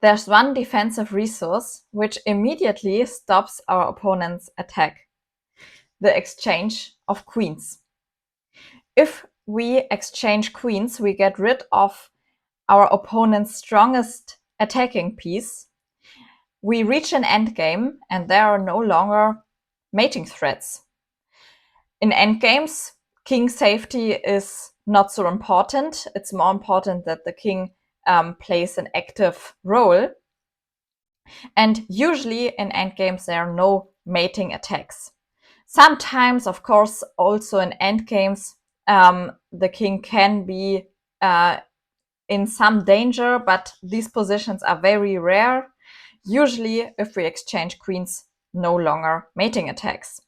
there's one defensive resource which immediately stops our opponent's attack: the exchange of queens. If we exchange queens, we get rid of our opponent's strongest attacking piece. We reach an endgame and there are no longer mating threats. In endgames, king safety is not so important. It's more important that the king plays an active role. And usually in endgames, there are no mating attacks. Sometimes, of course, also in endgames, the king can be in some danger, but these positions are very rare. Usually, if we exchange queens, no longer mating attacks.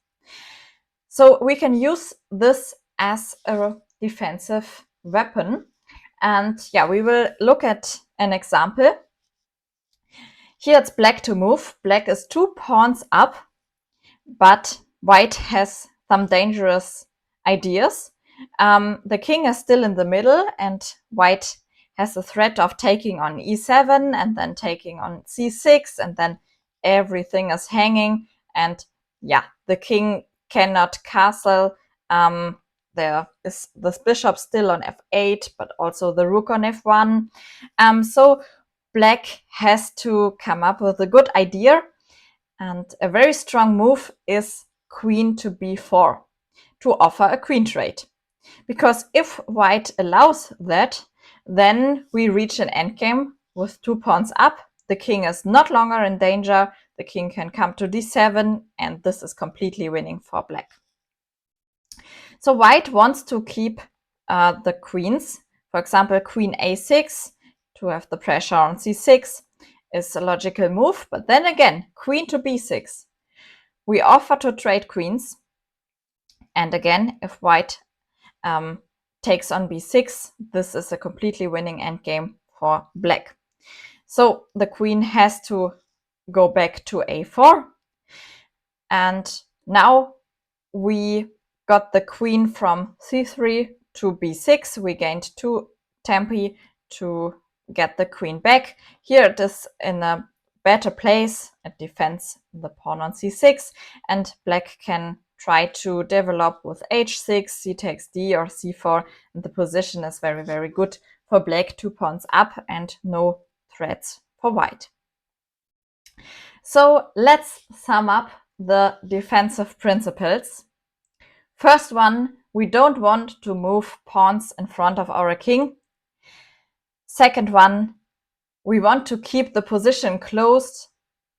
So we can use this as a defensive weapon. And yeah, we will look at an example. Here it's black to move. Black is 2 pawns up, but white has some dangerous ideas. The king is still in the middle and white has the threat of taking on e7 and then taking on c6, and then everything is hanging, and yeah, the king cannot castle. There is this bishop still on f8, but also the rook on f1. So black has to come up with a good idea, and a very strong move is queen to b4 to offer a queen trade. Because if white allows that, then we reach an endgame with 2 pawns up. The king is not longer in danger. The king can come to d7, and this is completely winning for black. So white wants to keep the queens. For example, queen a6 to have the pressure on c6 is a logical move. But then again, queen to b6. We offer to trade queens. And again, if white takes on b6, this is a completely winning endgame for black. So the queen has to go back to a4. And now we got the queen from c3 to b6. We gained 2 tempi to get the queen back. Here it is in a better place. It defends the pawn on c6, and black can try to develop with h6, c takes d, or c4, and the position is very, very good for black. 2 pawns up and no threats for white. So let's sum up the defensive principles. First one, we don't want to move pawns in front of our king. Second one, we want to keep the position closed,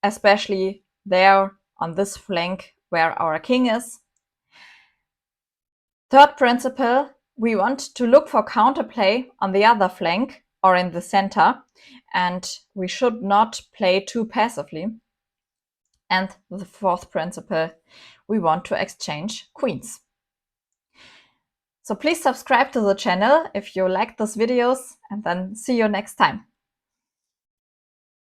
especially there on this flank where our king is. Third principle, we want to look for counterplay on the other flank or in the center, and we should not play too passively. And the fourth principle, we want to exchange queens. So please subscribe to the channel if you like these videos, and then see you next time.